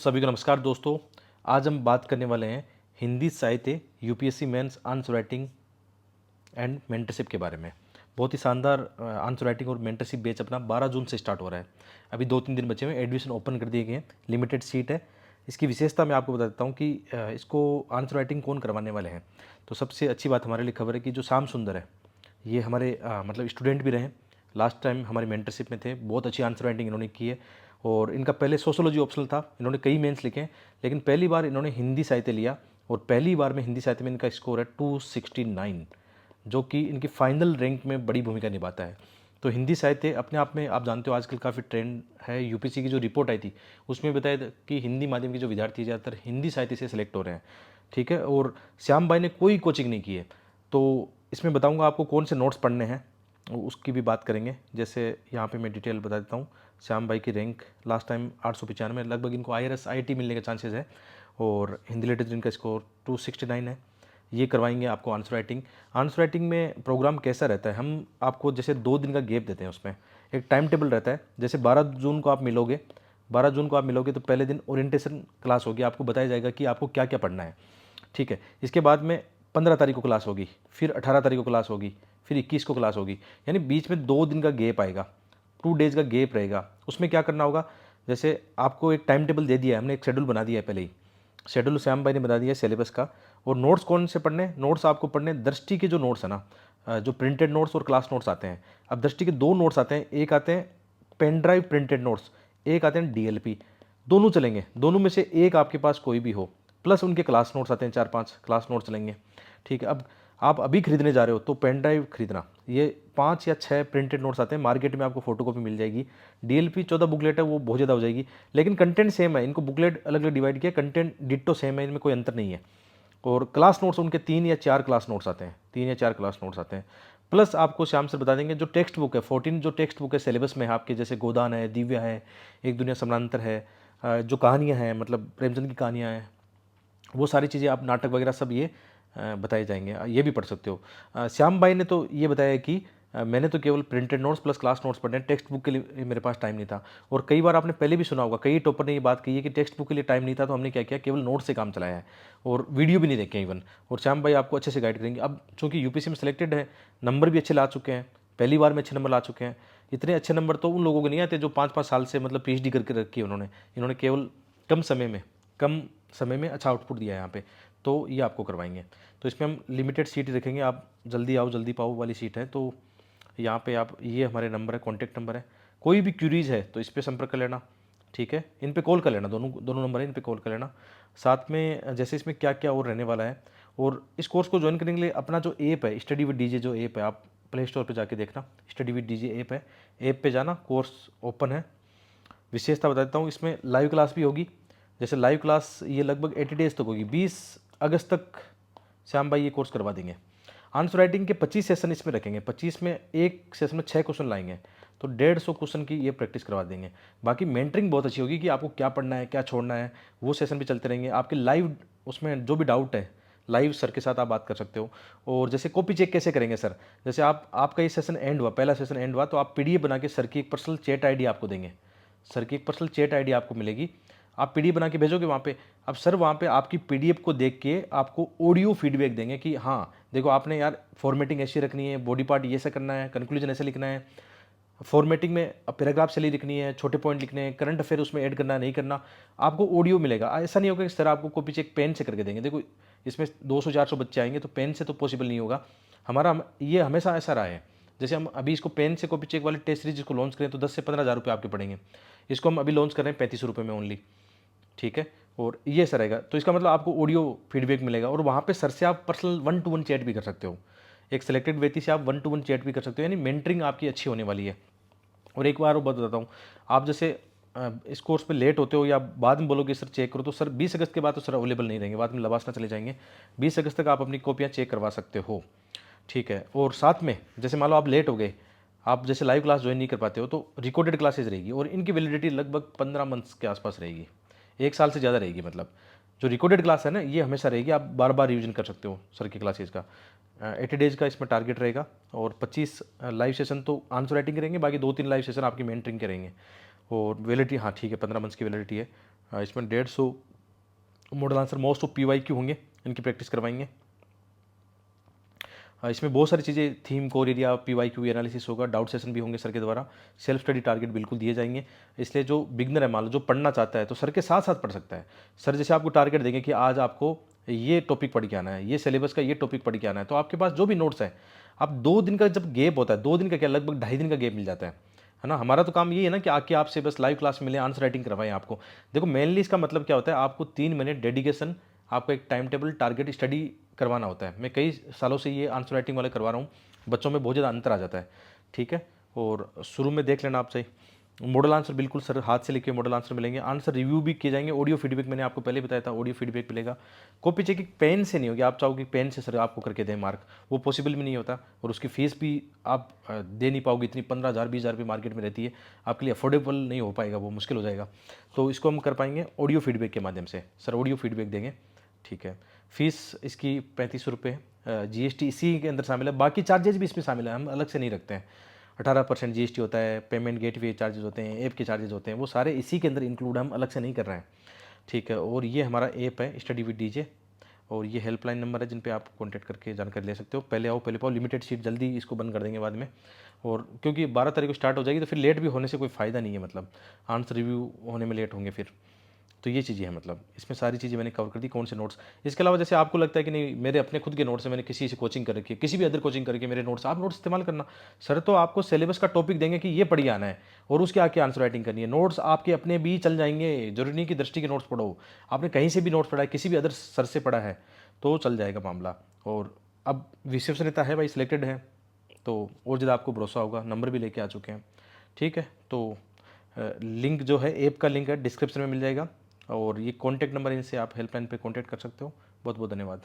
सभी को नमस्कार दोस्तों। आज हम बात करने वाले हैं हिंदी साहित्य UPSC mains answer writing and mentorship के बारे में। बहुत ही शानदार आंसर राइटिंग और मेंटरशिप बैच अपना 12 जून से स्टार्ट हो रहा है। अभी 2-3 दिन बचे हुए हैं, एडमिशन ओपन कर दिए गए हैं, लिमिटेड सीट है। इसकी विशेषता मैं आपको बता देता हूँ कि इसको आंसर राइटिंग कौन करवाने वाले हैं। तो सबसे अच्छी बात हमारे लिए खबर है कि जो श्याम सुंदर है, ये हमारे मतलब स्टूडेंट भी रहे, लास्ट टाइम हमारी मेंटरशिप में थे। बहुत अच्छी आंसर राइटिंग इन्होंने की है और इनका पहले सोशोलॉजी ऑप्शनल था, इन्होंने कई मेंस लिखे हैं, लेकिन पहली बार इन्होंने हिंदी साहित्य लिया और पहली बार में हिंदी साहित्य में इनका स्कोर है 269, जो कि इनकी फाइनल रैंक में बड़ी भूमिका निभाता है। तो हिंदी साहित्य अपने आप में आप जानते हो आजकल काफ़ी ट्रेंड है। यूपीसी की जो रिपोर्ट आई थी उसमें बताया था कि हिंदी माध्यम के जो विद्यार्थी ज़्यादातर हिंदी साहित्य से सिलेक्ट हो रहे हैं, ठीक है। और श्याम भाई ने कोई कोचिंग नहीं की है, तो इसमें बताऊंगा आपको कौन से नोट्स पढ़ने हैं, उसकी भी बात करेंगे। जैसे यहाँ पे मैं डिटेल बता देता हूँ। श्याम भाई की रैंक लास्ट टाइम 895, लगभग इनको IRS IIT मिलने के चांसेस है और हिंदी लिटरेचर इनका स्कोर 269 है। ये करवाएंगे आपको आंसर राइटिंग। आंसर राइटिंग में प्रोग्राम कैसा रहता है, हम आपको जैसे 2 दिन का गैप देते हैं, उसमें एक टाइम टेबल रहता है। जैसे 12 जून को आप मिलोगे, 12 जून को आप मिलोगे तो पहले दिन ओरिएंटेशन क्लास होगी, आपको बताया जाएगा कि आपको क्या क्या पढ़ना है, ठीक है। इसके बाद में 15 तारीख को क्लास होगी, फिर 18 तारीख को क्लास होगी, फिर 21 को क्लास होगी, यानी बीच में 2 दिन का गैप आएगा, 2 डेज़ का गैप रहेगा। उसमें क्या करना होगा, जैसे आपको एक टाइम टेबल दे दिया है, हमने एक शेड्यूल बना दिया है पहले ही, शेड्यूल श्याम भाई ने बता दिया है सिलेबस का। और नोट्स कौन से पढ़ने, नोट्स आपको पढ़ने दृष्टि के जो नोट्स है ना, जो प्रिंटेड नोट्स और क्लास नोट्स आते हैं। अब दृष्टि के 2 नोट्स आते हैं, एक आते हैं पेन ड्राइव प्रिंटेड नोट्स, एक आते हैं DLP। दोनों चलेंगे, दोनों में से एक आपके पास कोई भी हो, प्लस उनके क्लास नोट्स आते हैं, 4-5 क्लास नोट्स चलेंगे, ठीक है। अब आप अभी खरीदने जा रहे हो तो पेन ड्राइव खरीदना, ये 5 या 6 प्रिंटेड नोट्स आते हैं, मार्केट में आपको फोटोकॉपी मिल जाएगी। DLP 14 बुकलेट है, वो बहुत ज़्यादा हो जाएगी, लेकिन कंटेंट सेम है, इनको बुकलेट अलग अलग डिवाइड किया, कंटेंट डिट्टो सेम है, इनमें कोई अंतर नहीं है। और क्लास नोट्स उनके 3 या 4 क्लास नोट्स आते हैं, 3 या 4 क्लास नोट्स आते हैं। प्लस आपको श्याम से बता देंगे जो टेक्स्ट बुक है, 14 जो टेक्स्ट बुक है सिलेबस में है आपके, जैसे गोदान है, दिव्या है, एक दुनिया समानांतर है, जो कहानियाँ हैं मतलब प्रेमचंद की कहानियाँ हैं, वो सारी चीज़ें आप नाटक वगैरह सब ये बताए जाएंगे, ये भी पढ़ सकते हो। श्याम भाई ने तो ये बताया कि मैंने तो केवल printed notes plus class notes पढ़ने हैं, टेक्स्ट बुक के लिए मेरे पास टाइम नहीं था। और कई बार आपने पहले भी सुना होगा, कई टॉपर ने ये बात कही है कि टेक्स्ट बुक के लिए टाइम नहीं था, तो हमने क्या किया, केवल नोट्स से काम चलाया है और वीडियो भी नहीं देखे इवन। और श्याम भाई आपको अच्छे से गाइड करेंगे। अब चूँकि यूपीसी में सेलेक्टेड है, नंबर भी अच्छे ला चुके हैं, पहली बार में अच्छे नंबर ला चुके हैं। इतने अच्छे नंबर तो उन लोगों को नहीं आते जो 5-5 साल से मतलब PhD करके रखी है उन्होंने, इन्होंने केवल कम समय में अच्छा आउटपुट दिया है यहाँ पे, तो ये आपको करवाएंगे। तो इसमें हम लिमिटेड सीट रखेंगे, आप जल्दी आओ जल्दी पाओ वाली सीट है। तो यहाँ पे आप, ये हमारे नंबर है, कॉन्टैक्ट नंबर है, कोई भी क्यूरीज है तो इस पर संपर्क कर लेना, ठीक है। इन पे कॉल कर लेना, दोनों दोनों नंबर है, इन पे कॉल कर लेना। साथ में जैसे इसमें क्या क्या और रहने वाला है, और इस कोर्स को ज्वाइन करने के लिए अपना जो ऐप है स्टडी विद डीजे, जो ऐप है आप प्ले स्टोर पर जाके देखना, स्टडी विद डीजे ऐप है, ऐप पे जाना, कोर्स ओपन है। विशेषता बता देता हूँ, इसमें लाइव क्लास भी होगी। जैसे लाइव क्लास ये लगभग 80 डेज तक होगी, 20 अगस्त तक श्याम भाई ये कोर्स करवा देंगे। आंसर राइटिंग के 25 सेशन इसमें रखेंगे, 25 में एक सेशन में 6 क्वेश्चन लाएंगे, तो 150 क्वेश्चन की ये प्रैक्टिस करवा देंगे। बाकी मेंटरिंग बहुत अच्छी होगी कि आपको क्या पढ़ना है क्या छोड़ना है, वो सेशन भी चलते रहेंगे आपके लाइव। उसमें जो भी डाउट है लाइव सर के साथ आप बात कर सकते हो। और जैसे कॉपी चेक कैसे करेंगे सर, जैसे आपका ये सेशन एंड हुआ, पहला सेशन एंड हुआ, तो आप PDF बना के सर की एक पर्सनल चैट ID आपको देंगे, सर की एक पर्सनल चैट ID आपको मिलेगी, आप PDF बना के भेजोगे वहाँ पे। अब सर वहाँ पे आपकी PDF को देख के आपको ऑडियो फीडबैक देंगे कि हाँ देखो आपने यार फॉर्मेटिंग ऐसी रखनी है, बॉडी पार्ट ये ऐसा करना है, कंक्लूजन ऐसे लिखना है, फॉर्मेटिंग में पैराग्राफ चली लिखनी है, छोटे पॉइंट लिखने हैं, करंट अफेयर उसमें ऐड करना नहीं करना, आपको ऑडियो मिलेगा। ऐसा नहीं होगा कि सर आपको कॉपी चेक पेन से करके देंगे। देखो इसमें 200-400 बच्चे आएंगे तो पेन से तो पॉसिबल नहीं होगा। हमारा ये हमेशा ऐसा रहा है, जैसे हम अभी इसको पेन से कॉपी चेक वाले टेस्ट सीरीज इसको लॉन्च करें तो 10 से 15 हज़ार रुपये आपके पड़ेंगे। इसको हम अभी लॉन्च कर रहे हैं 35 रुपये में ओनली, ठीक है। और ये ऐसा रहेगा, तो इसका मतलब आपको ऑडियो फीडबैक मिलेगा और वहाँ पे सर से आप पर्सनल 1-to-1 चैट भी कर सकते हो, एक सिलेक्टेड व्यक्ति से आप 1-to-1 चैट भी कर सकते हो, यानी मेंटरिंग आपकी अच्छी होने वाली है। और एक बार वो बताता हूँ, आप जैसे इस कोर्स पे लेट होते हो या बाद में बोलोगे सर चेक करो, तो सर 20 अगस्त के बाद तो सर अवेलेबल नहीं रहेंगे, बाद में लवासना चले जाएंगे। 20 अगस्त तक आप अपनी कॉपियाँ चेक करवा सकते हो, ठीक है। और साथ में जैसे मान लो आप लेट हो गए, आप जैसे लाइव क्लास ज्वाइन नहीं कर पाते हो, तो रिकॉर्डेड क्लासेज रहेगी और इनकी वैलिडिटी लगभग 15 मंथ्स के आसपास रहेगी, 1 साल से ज़्यादा रहेगी। मतलब जो रिकॉर्डेड क्लास है ना ये हमेशा रहेगी, आप बार बार रिवीजन कर सकते हो सर की क्लासेज का। 80 डेज़ का इसमें टारगेट रहेगा और 25 लाइव सेशन तो आंसर राइटिंग के रहेंगे, बाकी 2-3 लाइव सेशन आपकी मेंटरिंग के रहेंगे। और वैलिडिटी हाँ ठीक है, 15 मंथ्स की वैलिडिटी है, इसमें 150 model answer most of PYQ होंगे, इनकी प्रैक्टिस करवाएंगे। इसमें बहुत सारी चीज़ें, theme, core area, PYQ analysis होगा, डाउट सेशन भी होंगे सर के द्वारा, सेल्फ स्टडी टारगेट बिल्कुल दिए जाएंगे। इसलिए जो बिगनर है, मान लो जो पढ़ना चाहता है, तो सर के साथ साथ पढ़ सकता है। सर जैसे आपको टारगेट देंगे कि आज आपको ये टॉपिक पढ़ के आना है, ये सिलेबस का ये टॉपिक पढ़ के आना है, तो आपके पास जो भी नोट्स है, आप 2 दिन का जब गैप होता है, 2 दिन का क्या, लगभग 2.5 दिन का गैप मिल जाता है ना। हमारा तो काम ये है ना कि आके आपसे बस लाइव क्लास में मिले, आंसर राइटिंग करवाएं आपको। देखो मेनली इसका मतलब क्या होता है, आपको 3 महीने डेडिकेशन, आपको एक टाइम टेबल, टारगेट स्टडी करवाना होता है। मैं कई सालों से ये आंसर राइटिंग वाले करवा रहा हूँ, बच्चों में बहुत ज़्यादा अंतर आ जाता है, ठीक है। और शुरू में देख लेना आप सही। मॉडल आंसर बिल्कुल सर हाथ से लिखे मॉडल आंसर मिलेंगे, आंसर रिव्यू भी किए जाएंगे, ऑडियो फीडबैक मैंने आपको पहले बताया था, ऑडियो फीडबैक मिलेगा। कॉपी चेकिंग पेन से नहीं होगी, आप चाहोगे पेन से सर आपको करके दें मार्क, वो पॉसिबल भी नहीं होता, और उसकी फीस भी आप दे नहीं पाओगे, इतनी 15,000 20,000 रुपये मार्केट में रहती है, आपके लिए अफोर्डेबल नहीं हो पाएगा, वो मुश्किल हो जाएगा। तो इसको हम कर पाएंगे ऑडियो फीडबैक के माध्यम से, सर ऑडियो फीडबैक देंगे, ठीक है। फीस इसकी 3500 रुपये, GST इसी के अंदर शामिल है, बाकी चार्जेज भी इसमें शामिल है, हम अलग से नहीं रखते हैं। 18% GST होता है, पेमेंट गेटवे चार्जेस होते हैं, ऐप के चार्जेस होते हैं, वो सारे इसी के अंदर इंक्लूड, हम अलग से नहीं कर रहे हैं, ठीक है। और ये हमारा ऐप है स्टडी विद DJ, और ये हेल्पलाइन नंबर है जिन पे आप कॉन्टैक्ट करके जानकारी ले सकते हो। पहले आओ पहले पाओ, लिमिटेड सीट, जल्दी इसको बंद कर देंगे बाद में, और क्योंकि 12 तारीख को स्टार्ट हो जाएगी, तो फिर लेट भी होने से कोई फ़ायदा नहीं है, मतलब आंसर रिव्यू होने में लेट होंगे फिर। तो ये चीज़ें हैं, मतलब इसमें सारी चीज़ें मैंने कवर कर दी, कौन से नोट्स। इसके अलावा जैसे आपको लगता है कि नहीं मेरे अपने खुद के नोट्स हैं, मैंने किसी से कोचिंग कर रखी है, किसी भी अदर कोचिंग करके मेरे नोट्स, आप नोट्स इस्तेमाल करना। सर तो आपको सिलेबस का टॉपिक देंगे कि ये पढ़िए आना है, और उसके आके आंसर राइटिंग करनी है। नोट्स आपके अपने भी चल जाएंगे, जरूरी नहीं कि दृष्टि के नोट्स पढ़ो, आपने कहीं से भी नोट्स पढ़ा है, किसी भी अदर सर से पढ़ा है, तो चल जाएगा मामला। और अब विश्वसनीयता है भाई, सिलेक्टेड है, तो और ज़्यादा आपको भरोसा होगा, नंबर भी लेके आ चुके हैं, ठीक है। तो लिंक जो है, ऐप का लिंक है, डिस्क्रिप्शन में मिल जाएगा, और ये कॉन्टैक्ट नंबर, इनसे आप हेल्पलाइन पे कॉन्टैक्ट कर सकते हो। बहुत बहुत धन्यवाद।